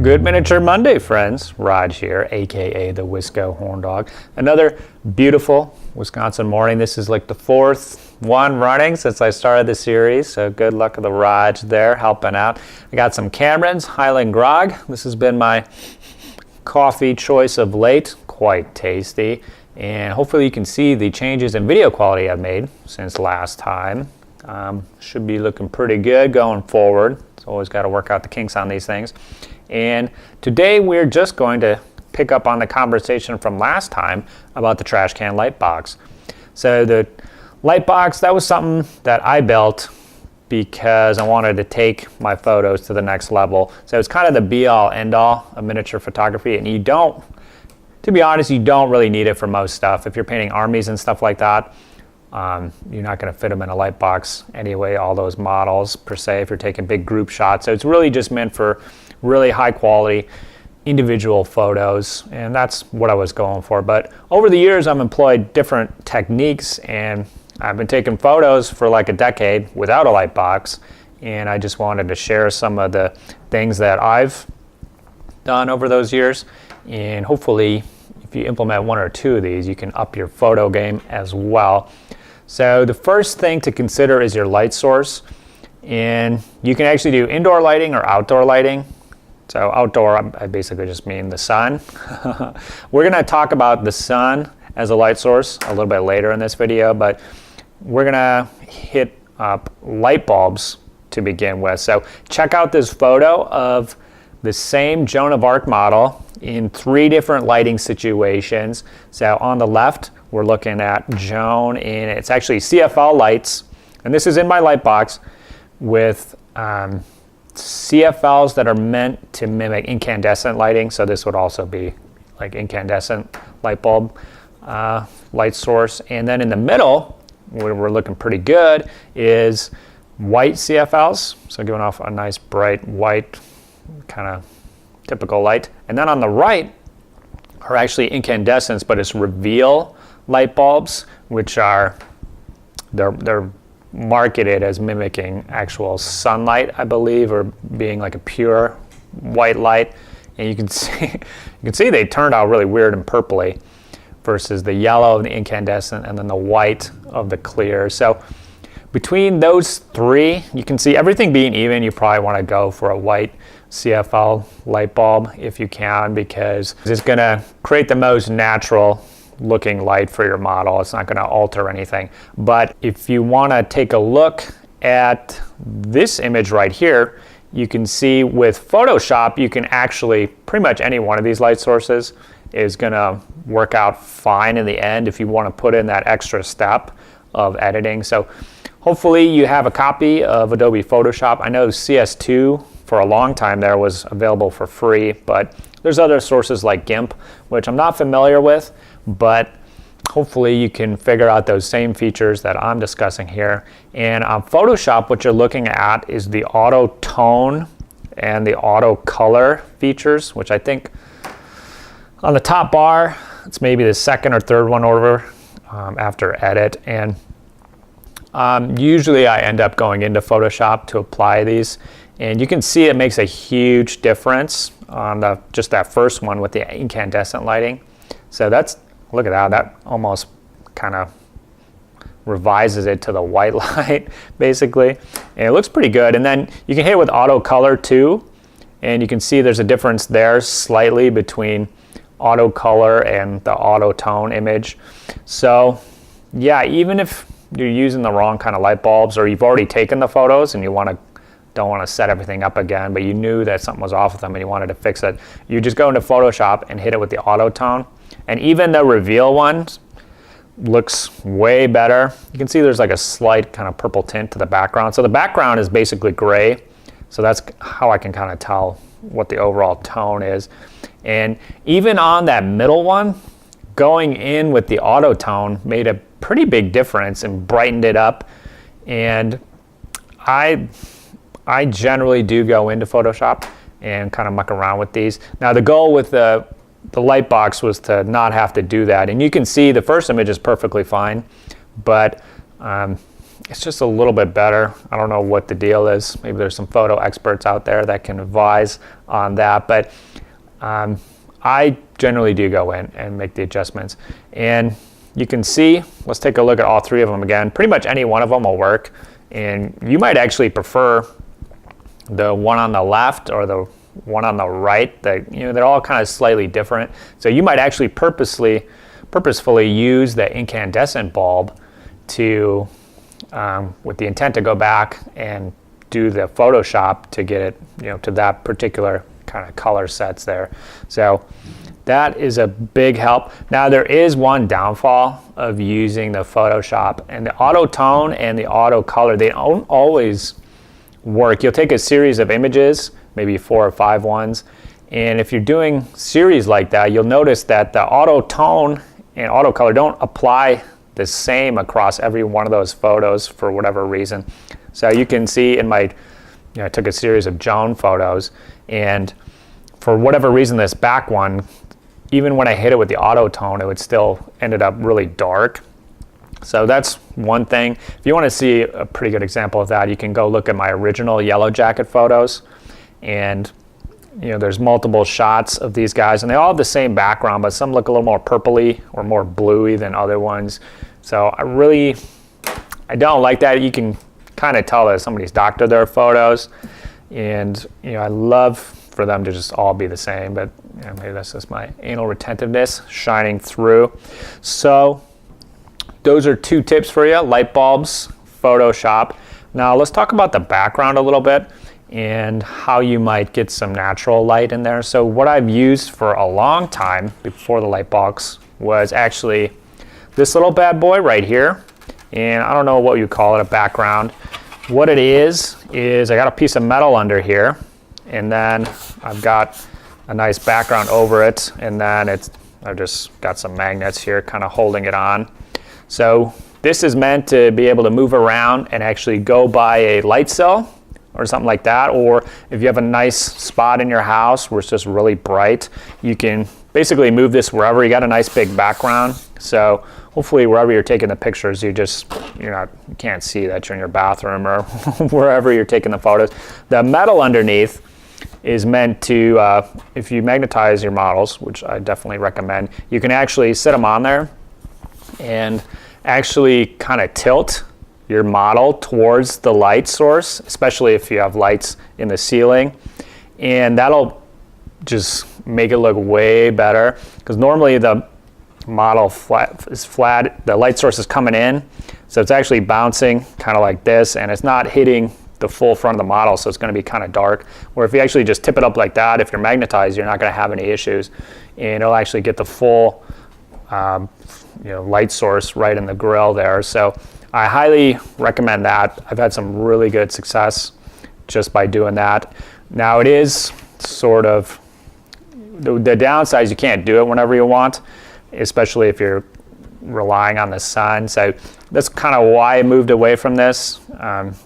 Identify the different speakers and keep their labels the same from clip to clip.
Speaker 1: Good Miniature Monday, friends. Rodge here, aka the Wisco Horn Dog. Another beautiful Wisconsin morning. This is like the fourth one running since I started the series, so good luck with the Rodge there helping out. I got some Cameron's Highland Grog. This has been my coffee choice of late. Quite tasty, and hopefully you can see the changes in video quality I've made since last time. Should be looking pretty good going forward. It's always got to work out the kinks on these things. And today we're just going to pick up on the conversation from last time about the trash can light box. So the light box, that was something that I built because I wanted to take my photos to the next level. So it's kind of the be-all end-all of miniature photography, and you don't, to be honest, you don't really need it for most stuff. If you're painting armies and stuff like that, you're not going to fit them in a light box anyway, all those models per se, if you're taking big group shots. So it's really just meant for really high quality individual photos, and that's what I was going for. But over the years I've employed different techniques, and I've been taking photos for like a decade without a light box, and I just wanted to share some of the things that I've done over those years, and hopefully if you implement one or two of these you can up your photo game as well. So the first thing to consider is your light source, and you can actually do indoor lighting or outdoor lighting. So outdoor, I basically just mean the sun. We're going to talk about the sun as a light source a little bit later in this video, but we're going to hit up light bulbs to begin with. So check out this photo of the same Joan of Arc model in three different lighting situations. So on the left, we're looking at Joan in, it's actually CFL lights, and this is in my light box with CFLs that are meant to mimic incandescent lighting. So this would also be like incandescent light bulb light source. And then in the middle, where we're looking pretty good, is white CFLs. So giving off a nice bright white kind of typical light. And then on the right are actually incandescents, but it's reveal light bulbs, which are, they're marketed as mimicking actual sunlight, I believe, or being like a pure white light. And you can see they turned out really weird and purpley versus the yellow of the incandescent and then the white of the clear. So between those three, you can see everything being even, you probably want to go for a white CFL light bulb if you can, because it's going to create the most natural looking light for your model. It's not going to alter anything. But if you want to take a look at this image right here, you can see with Photoshop you can actually, pretty much any one of these light sources is going to work out fine in the end if you want to put in that extra step of editing. So hopefully you have a copy of Adobe Photoshop. I know CS2 for a long time there was available for free, but there's other sources like GIMP, which I'm not familiar with, but hopefully you can figure out those same features that I'm discussing here. And on Photoshop, what you're looking at is the auto tone and the auto color features, which I think on the top bar, it's maybe the second or third one over after edit. And usually I end up going into Photoshop to apply these. And you can see it makes a huge difference on just that first one with the incandescent lighting. So that's, look at that almost kind of revises it to the white light basically. And it looks pretty good. And then you can hit it with auto color too. And you can see there's a difference there slightly between auto color and the auto tone image. So yeah, even if you're using the wrong kind of light bulbs, or you've already taken the photos and you don't want to set everything up again, but you knew that something was off with them and you wanted to fix it, you just go into Photoshop and hit it with the auto tone. And even the reveal one looks way better. You can see there's like a slight kind of purple tint to the background. So the background is basically gray. So that's how I can kind of tell what the overall tone is. And even on that middle one, going in with the auto tone made a pretty big difference and brightened it up. And I generally do go into Photoshop and kind of muck around with these. Now the goal with the light box was to not have to do that. And you can see the first image is perfectly fine, but it's just a little bit better. I don't know what the deal is. Maybe there's some photo experts out there that can advise on that, but I generally do go in and make the adjustments. And you can see, let's take a look at all three of them again. Pretty much any one of them will work. And you might actually prefer the one on the left or the one on the right. They're all kind of slightly different. So you might actually purposefully use the incandescent bulb to, with the intent to go back and do the Photoshop to get it, to that particular kind of color sets there. So that is a big help. Now there is one downfall of using the Photoshop, and the auto tone and the auto color, they don't always work. You'll take a series of images, maybe 4 or 5 ones, and if you're doing series like that, you'll notice that the auto tone and auto color don't apply the same across every one of those photos for whatever reason. So you can see in my, I took a series of Joan photos, and for whatever reason this back one, even when I hit it with the auto tone, it would still ended up really dark. So that's one thing. If you want to see a pretty good example of that, you can go look at my original Yellow Jacket photos, and there's multiple shots of these guys, and they all have the same background, but some look a little more purpley or more bluey than other ones. So I don't like that. You can kind of tell that somebody's doctored their photos, and I love for them to just all be the same, but maybe that's just my anal retentiveness shining through. So those are 2 tips for you: light bulbs, Photoshop. Now let's talk about the background a little bit and how you might get some natural light in there. So what I've used for a long time before the light box was actually this little bad boy right here. And I don't know what you call it, a background. What it is I got a piece of metal under here, and then I've got a nice background over it, and then I've just got some magnets here kind of holding it on. So this is meant to be able to move around and actually go by a light cell or something like that, or if you have a nice spot in your house where it's just really bright, you can basically move this wherever. You got a nice big background, so hopefully wherever you're taking the pictures, you can't see that you're in your bathroom or wherever you're taking the photos. The metal underneath is meant to, if you magnetize your models, which I definitely recommend, you can actually sit them on there and actually kind of tilt your model towards the light source, especially if you have lights in the ceiling, and that'll just make it look way better, because normally the model is flat, the light source is coming in, so it's actually bouncing kind of like this, and it's not hitting the full front of the model, so it's going to be kind of dark. Where if you actually just tip it up like that, if you're magnetized, you're not going to have any issues, and it'll actually get the full light source right in the grill there. So I highly recommend that. I've had some really good success just by doing that. Now it is sort of, the downside is you can't do it whenever you want, especially if you're relying on the sun. So that's kind of why I moved away from this,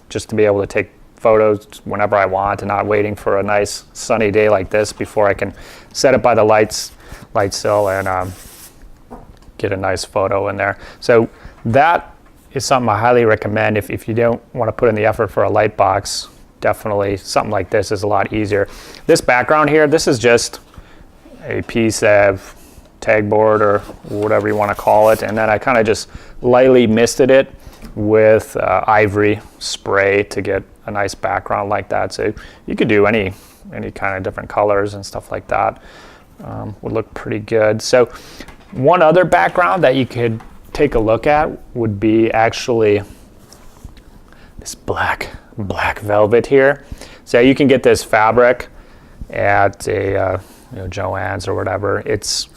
Speaker 1: just to be able to take photos whenever I want and not waiting for a nice sunny day like this before I can set it by the light sill and get a nice photo in there. So that is something I highly recommend. If you don't want to put in the effort for a light box, definitely something like this is a lot easier. This background here, this is just a piece of tag board or whatever you want to call it, and then I kind of just lightly misted it with ivory spray to get a nice background like that. So you could do any kind of different colors and stuff like that. Would look pretty good. So one other background that you could take a look at would be actually this black velvet here. So you can get this fabric at a Joann's or whatever. It's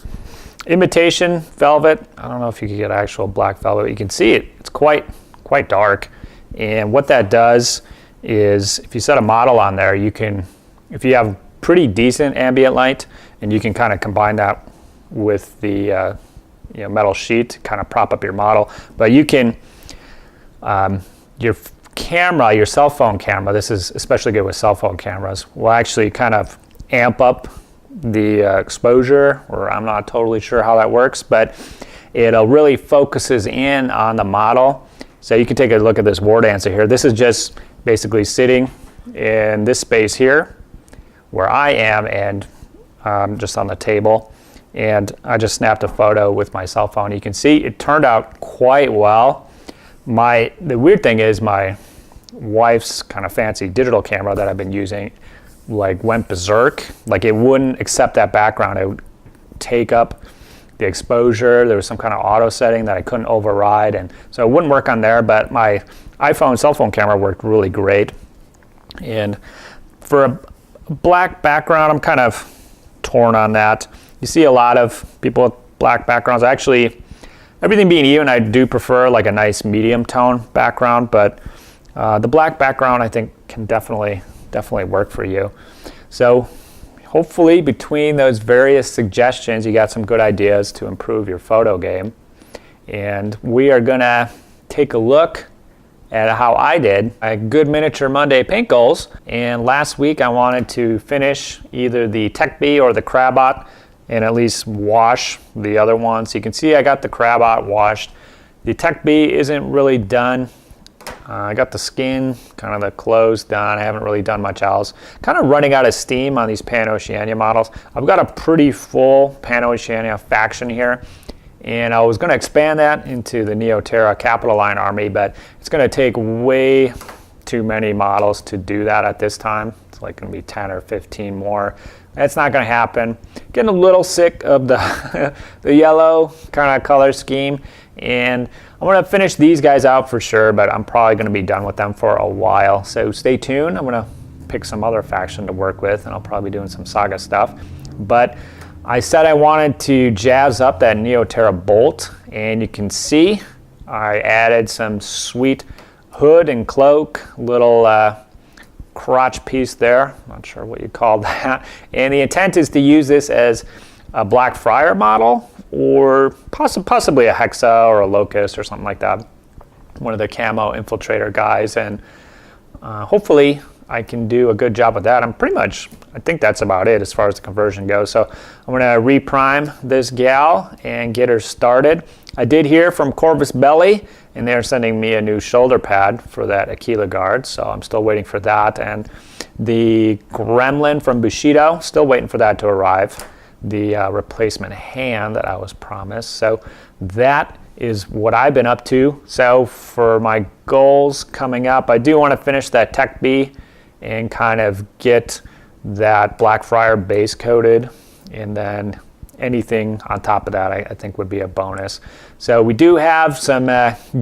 Speaker 1: imitation velvet. I don't know if you could get actual black velvet. You can see it's quite dark, and what that does is if you set a model on there, you can, if you have pretty decent ambient light, and you can kind of combine that with the metal sheet to kind of prop up your model. But you can, your camera, your cell phone camera, this is especially good with cell phone cameras, will actually kind of amp up the exposure, or I'm not totally sure how that works, but it'll really focuses in on the model, So you can take a look at this war dancer here. This is just basically sitting in this space here where I am, and just on the table. And I just snapped a photo with my cell phone. You can see it turned out quite well. The weird thing is my wife's kind of fancy digital camera that I've been using like went berserk. Like it wouldn't accept that background. It would take up the exposure. There was some kind of auto setting that I couldn't override, and so it wouldn't work on there, but my iPhone cell phone camera worked really great. And for a black background, I'm kind of torn on that. You see a lot of people with black backgrounds. Actually, everything being even, I do prefer like a nice medium tone background, but the black background I think can definitely work for you. So hopefully between those various suggestions, you got some good ideas to improve your photo game. And we are gonna take a look at how I did a Good Miniature Monday paint goals. And last week I wanted to finish either the Tech Bee or the Crabot and at least wash the other one. So you can see I got the Crabot washed. The Tech Bee isn't really done. I got the skin, kind of the clothes done. I haven't really done much else. Kind of running out of steam on these Pan Oceania models. I've got a pretty full Pan Oceania faction here, and I was going to expand that into the Neoterra Capital Line army, but it's going to take way too many models to do that at this time. It's like going to be 10 or 15 more. That's not going to happen. Getting a little sick of the yellow kind of color scheme, and I'm going to finish these guys out for sure, but I'm probably going to be done with them for a while. So stay tuned. I'm going to pick some other faction to work with, and I'll probably be doing some Saga stuff. But I said I wanted to jazz up that Neoterra bolt, and you can see I added some sweet hood and cloak, little crotch piece there. Not sure what you call that. And the intent is to use this as a Black Friar model, or possibly a Hexa or a Locust or something like that. One of the camo infiltrator guys, and hopefully I can do a good job with that. I think that's about it as far as the conversion goes. So I'm gonna reprime this gal and get her started. I did hear from Corvus Belli, and they're sending me a new shoulder pad for that Aquila Guard, so I'm still waiting for that. And the Gremlin from Bushido, still waiting for that to arrive. The replacement hand that I was promised. So that is what I've been up to. So for my goals coming up, I do want to finish that Tech Bee and kind of get that Black Friar base coated, and then anything on top of that I think would be a bonus. So we do have some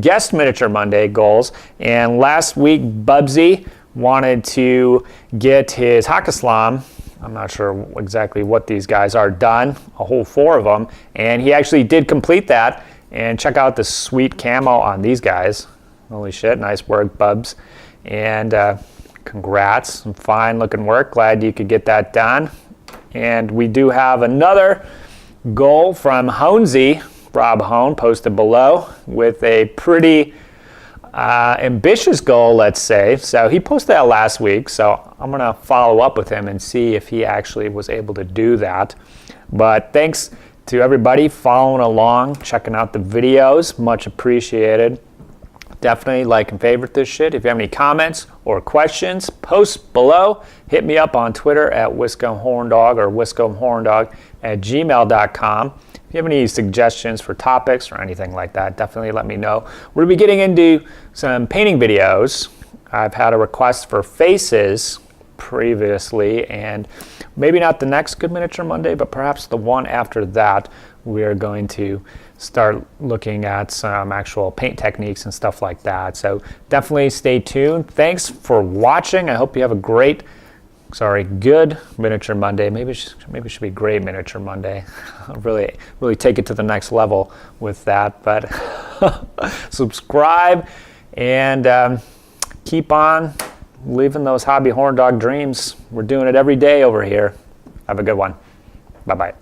Speaker 1: guest Miniature Monday goals, and last week Bubsy wanted to get his Hakaslam, I'm not sure exactly what these guys are, done, a whole 4 of them, and he actually did complete that. And check out the sweet camo on these guys. Holy shit, nice work, Bubs. And congrats, some fine looking work. Glad you could get that done. And we do have another goal from Honesy, Rob Hone, posted below with a pretty ambitious goal, let's say. So he posted that last week, so I'm gonna follow up with him and see if he actually was able to do that. But thanks to everybody following along, checking out the videos, much appreciated. Definitely like and favorite this shit. If you have any comments or questions, post below. Hit me up on Twitter at WiscoHorndog or WiscoHorndog@gmail.com. If you have any suggestions for topics or anything like that, definitely let me know. We'll be getting into some painting videos. I've had a request for faces previously, and maybe not the next Good Miniature Monday, but perhaps the one after that, we're going to start looking at some actual paint techniques and stuff like that. So definitely stay tuned. Thanks for watching. I hope you have a good Miniature Monday. Maybe it should be great Miniature Monday. really take it to the next level with that. But subscribe and keep on living those hobby horn dog dreams. We're doing it every day over here. Have a good one. Bye-bye.